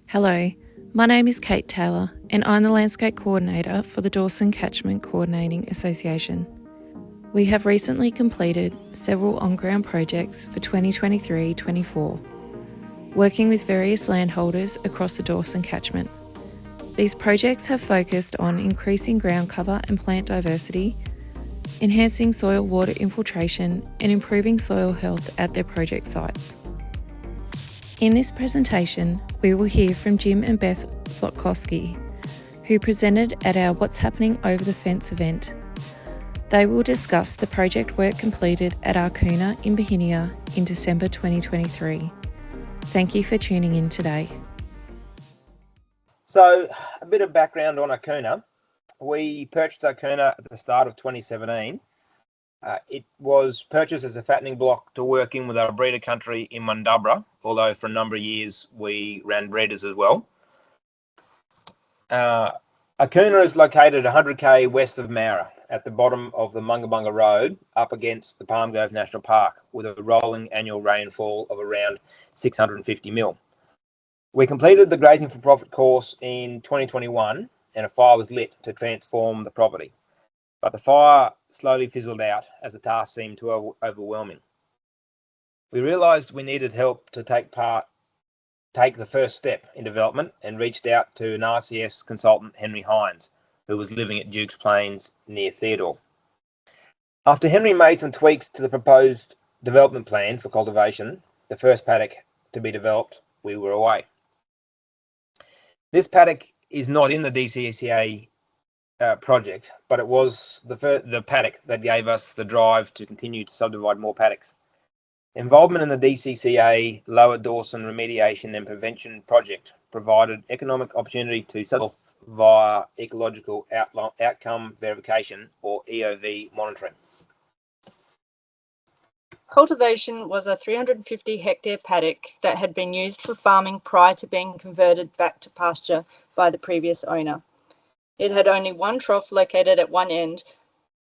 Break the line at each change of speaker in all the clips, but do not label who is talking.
Hello, my name is Kate Taylor and I'm the Landscape Coordinator for the Dawson Catchment Coordinating Association. We have recently completed several on-ground projects for 2023-24, working with various landholders across the Dawson Catchment. These projects have focused on increasing ground cover and plant diversity, enhancing soil water infiltration and improving soil health at their project sites. In this presentation, we will hear from Jim and Beth Zlotkowski, who presented at our What's Happening Over the Fence event. They will discuss the project work completed at Arcoona in Bauhinia in December 2023. Thank you for tuning in today.
So, a bit of background on Arcoona. We purchased Arcoona at the start of 2017. It was purchased as a fattening block to work in with our breeder country in Mundubra, although for a number of years we ran breeders as well. Arcoona is located 100k west of Mara, at the bottom of the Mungabunga Road, up against the Palm Grove National Park, with a rolling annual rainfall of around 650 mil. We completed the Grazing for Profit course in 2021, and a fire was lit to transform the property. But the fire slowly fizzled out as the task seemed too overwhelming. We realised we needed help to take the first step in development and reached out to an RCS consultant, Henry Hines, who was living at Duke's Plains near Theodore. After Henry made some tweaks to the proposed development plan for cultivation, the first paddock to be developed, we were away. This paddock is not in the DCCA project, but it was the paddock that gave us the drive to continue to subdivide more paddocks. Involvement in the DCCA Lower Dawson Remediation and Prevention Project provided economic opportunity to settle via ecological outcome verification, or EOV monitoring.
Cultivation was a 350 hectare paddock that had been used for farming prior to being converted back to pasture by the previous owner. It had only one trough located at one end.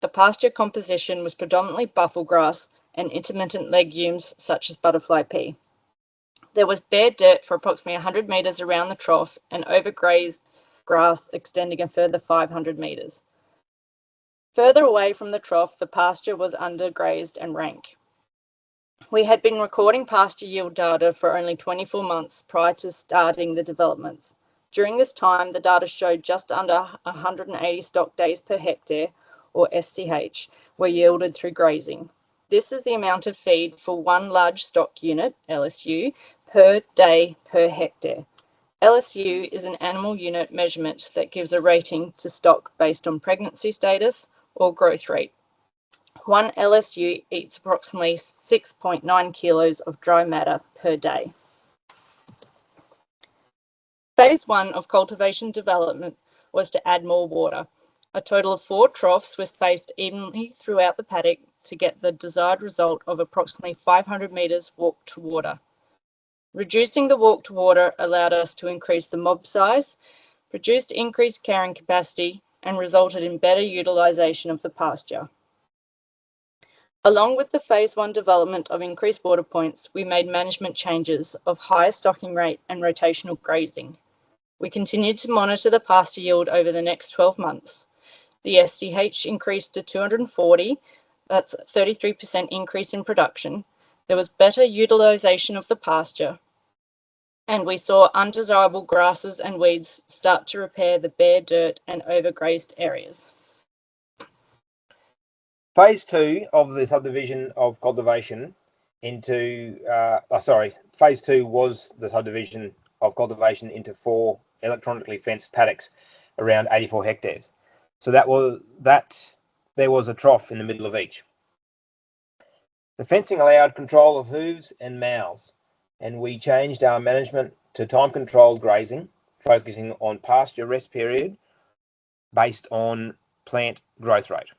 The pasture composition was predominantly buffel grass and intermittent legumes such as butterfly pea. There was bare dirt for approximately 100 metres around the trough and overgrazed grass extending a further 500 metres. Further away from the trough, the pasture was undergrazed and rank. We had been recording pasture yield data for only 24 months prior to starting the developments. During this time, the data showed just under 180 stock days per hectare, or SCH, were yielded through grazing. This is the amount of feed for one large stock unit, LSU, per day per hectare. LSU is an animal unit measurement that gives a rating to stock based on pregnancy status or growth rate. One LSU eats approximately 6.9 kilos of dry matter per day. Phase 1 of cultivation development was to add more water. A total of 4 troughs were spaced evenly throughout the paddock to get the desired result of approximately 500 metres walk to water. Reducing the walk to water allowed us to increase the mob size, produced increased carrying capacity, and resulted in better utilisation of the pasture. Along with the Phase 1 development of increased water points, we made management changes of higher stocking rate and rotational grazing. We continued to monitor the pasture yield over the next 12 months. The SDH increased to 240, that's a 33% increase in production. There was better utilisation of the pasture, and we saw undesirable grasses and weeds start to repair the bare dirt and overgrazed areas.
Phase 2 of the subdivision of cultivation Phase 2 was the subdivision of cultivation into 4 electronically fenced paddocks around 84 hectares. So there was a trough in the middle of each. The fencing allowed control of hooves and mouths, and we changed our management to time-controlled grazing, focusing on pasture rest period based on plant growth rate.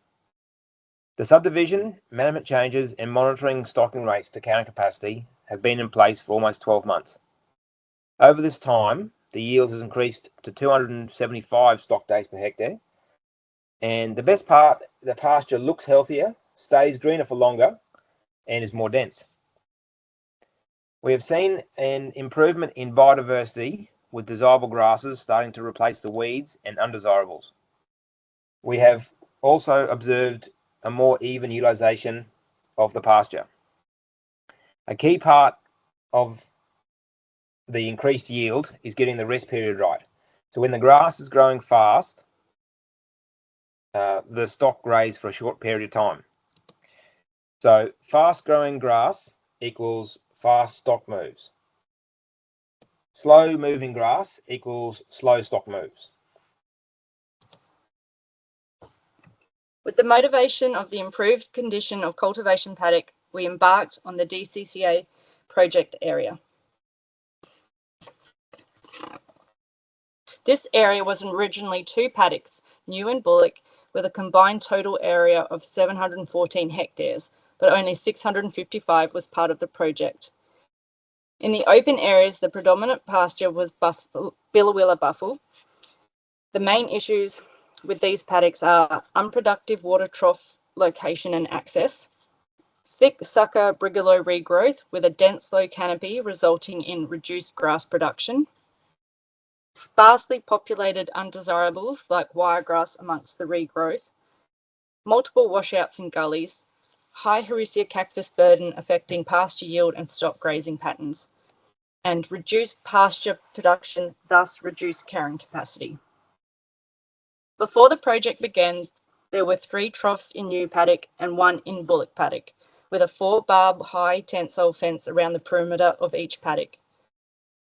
The subdivision, management changes, and monitoring stocking rates to carrying capacity have been in place for almost 12 months. Over this time, the yield has increased to 275 stock days per hectare. And the best part, the pasture looks healthier, stays greener for longer, and is more dense. We have seen an improvement in biodiversity with desirable grasses starting to replace the weeds and undesirables. We have also observed a more even utilisation of the pasture. A key part of the increased yield is getting the rest period right. So when the grass is growing fast, the stock graze for a short period of time. So fast growing grass equals fast stock moves. Slow moving grass equals slow stock moves.
With the motivation of the improved condition of cultivation paddock, we embarked on the DCCA project area. This area was originally 2 paddocks, New and Bullock, with a combined total area of 714 hectares, but only 655 was part of the project. In the open areas, the predominant pasture was Billawilla buffalo. The main issues with these paddocks are unproductive water trough location and access, thick sucker brigalow regrowth with a dense low canopy resulting in reduced grass production, sparsely populated undesirables like wiregrass amongst the regrowth, multiple washouts and gullies, high Hericea cactus burden affecting pasture yield and stock grazing patterns, and reduced pasture production, thus reduced carrying capacity. Before the project began, there were 3 troughs in New Paddock and 1 in Bullock Paddock, with a 4-barb high tensile fence around the perimeter of each paddock.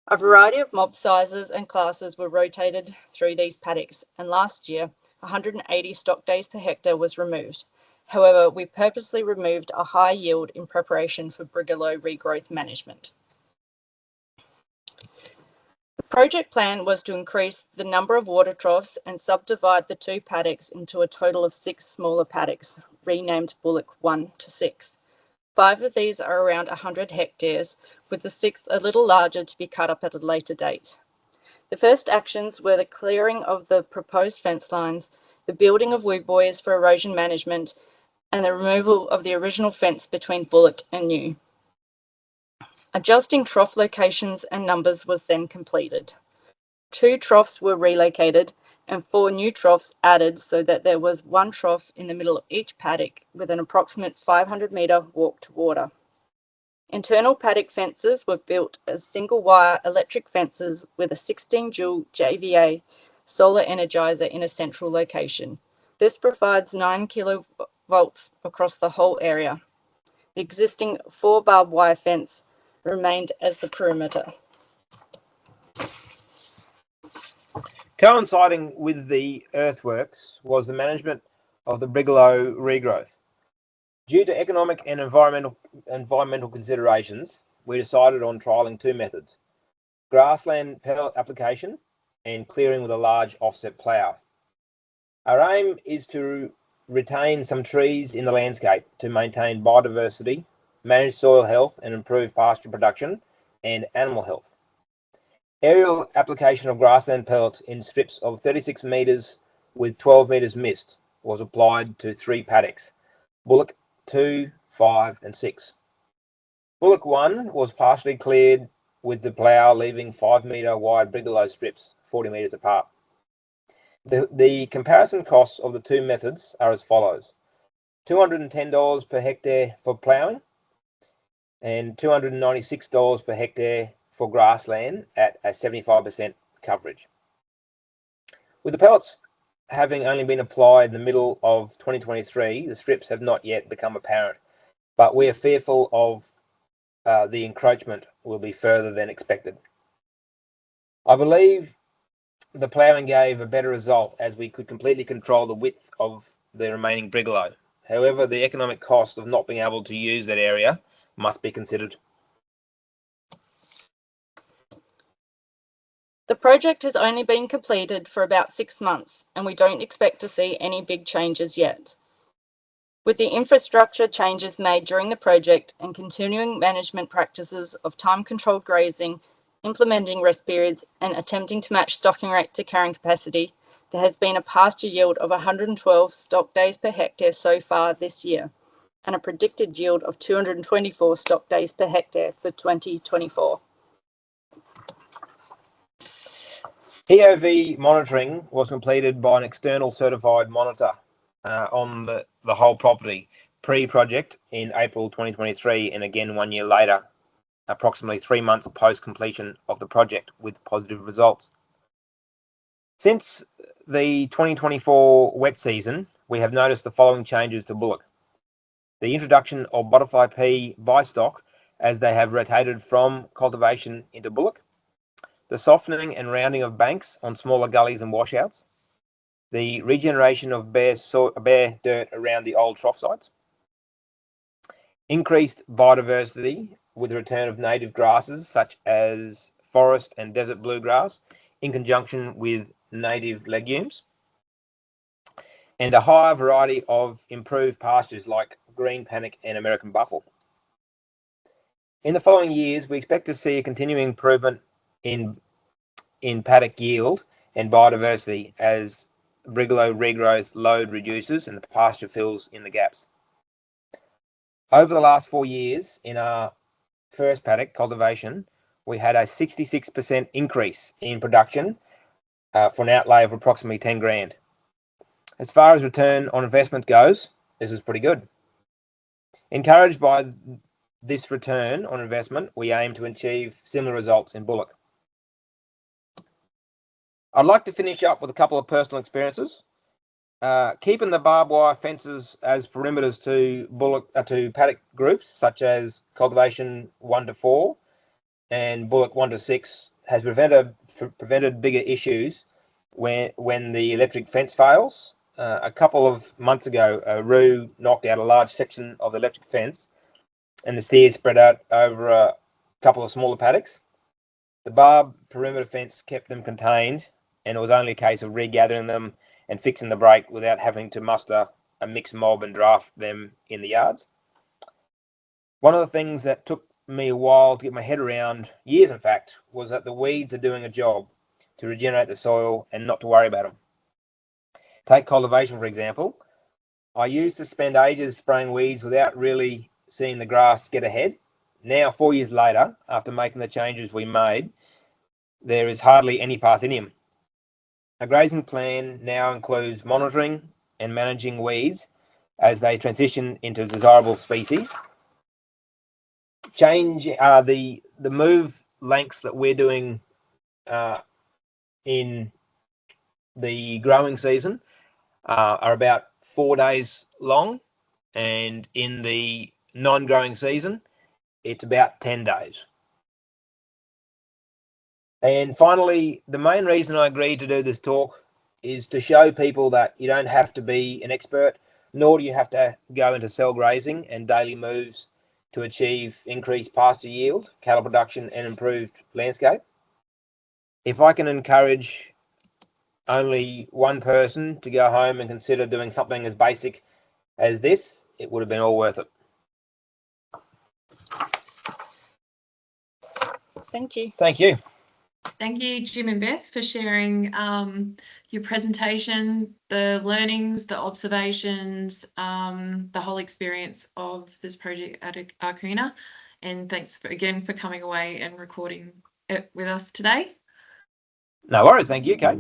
A variety of mob sizes and classes were rotated through these paddocks, and last year, 180 stock days per hectare was removed. However, we purposely removed a high yield in preparation for brigalow regrowth management. The project plan was to increase the number of water troughs and subdivide the 2 paddocks into a total of 6 smaller paddocks, renamed Bullock 1 to 6. 5 of these are around 100 hectares, with the 6th a little larger to be cut up at a later date. The first actions were the clearing of the proposed fence lines, the building of weed buoys for erosion management, and the removal of the original fence between Bullock and New. Adjusting trough locations and numbers was then completed. 2 troughs were relocated and 4 new troughs added so that there was 1 trough in the middle of each paddock with an approximate 500-metre walk to water. Internal paddock fences were built as single-wire electric fences with a 16-joule JVA solar energizer in a central location. This provides 9 kilovolts across the whole area. The existing 4 barbed wire fence remained as the perimeter.
Coinciding with the earthworks was the management of the brigalow regrowth. Due to economic and environmental considerations, we decided on trialling 2 methods: grassland pellet application and clearing with a large offset plough. Our aim is to retain some trees in the landscape to maintain biodiversity, manage soil health and improve pasture production and animal health. Aerial application of grassland pellets in strips of 36 metres with 12 metres mist was applied to 3 paddocks, Bullock 2, 5 and 6. Bullock 1 was partially cleared with the plough, leaving 5 metre wide brigalow strips 40 metres apart. The comparison costs of the 2 methods are as follows: $210 per hectare for ploughing and $296 per hectare for grassland at a 75% coverage. With the pellets having only been applied in the middle of 2023, the strips have not yet become apparent, but we are fearful of the encroachment will be further than expected. I believe the ploughing gave a better result as we could completely control the width of the remaining brigalow. However, the economic cost of not being able to use that area must be considered.
The project has only been completed for about 6 months, and we don't expect to see any big changes yet. With the infrastructure changes made during the project and continuing management practices of time-controlled grazing, implementing rest periods, and attempting to match stocking rate to carrying capacity, there has been a pasture yield of 112 stock days per hectare so far this year, and a predicted yield of 224 stock days per hectare for 2024.
EOV monitoring was completed by an external certified monitor on the whole property pre-project in April 2023, and again 1 year later, approximately 3 months post-completion of the project, with positive results. Since the 2024 wet season, we have noticed the following changes to bullock. The introduction of butterfly pea by stock as they have rotated from cultivation into bullock. The softening and rounding of banks on smaller gullies and washouts. The regeneration of bare dirt around the old trough sites. Increased biodiversity with the return of native grasses such as forest and desert bluegrass in conjunction with native legumes. And a higher variety of improved pastures like green panic and American buffel. In the following years, we expect to see a continuing improvement in paddock yield and biodiversity as brigalow regrowth load reduces and the pasture fills in the gaps. Over the last 4 years in our first paddock cultivation, we had a 66% increase in production for an outlay of approximately 10 grand. As far as return on investment goes, this is pretty good. Encouraged by this return on investment, we aim to achieve similar results in bullock. I'd like to finish up with a couple of personal experiences. Keeping the barbed wire fences as perimeters to paddock groups such as cultivation 1 to 4 and bullock 1 to 6 has prevented bigger issues when the electric fence fails. A couple of months ago, a roo knocked out a large section of the electric fence and the steers spread out over a couple of smaller paddocks. The barbed perimeter fence kept them contained, and it was only a case of regathering them and fixing the break without having to muster a mixed mob and draft them in the yards. One of the things that took me a while to get my head around, years in fact, was that the weeds are doing a job to regenerate the soil and not to worry about them. Take cultivation, for example. I used to spend ages spraying weeds without really seeing the grass get ahead. Now, 4 years later, after making the changes we made, there is hardly any Parthenium. A grazing plan now includes monitoring and managing weeds as they transition into desirable species. Change the move lengths that we're doing in the growing season are about 4 days long, and in the non-growing season, it's about 10 days. And finally, the main reason I agreed to do this talk is to show people that you don't have to be an expert, nor do you have to go into cell grazing and daily moves to achieve increased pasture yield, cattle production, and improved landscape. If I can encourage only one person to go home and consider doing something as basic as this, it would have been all worth it.
Thank you.
Thank you.
Thank you, Jim and Beth, for sharing your presentation, the learnings, the observations, the whole experience of this project at Arcoona. And thanks again for coming away and recording it with us today.
No worries. Thank you, Kate.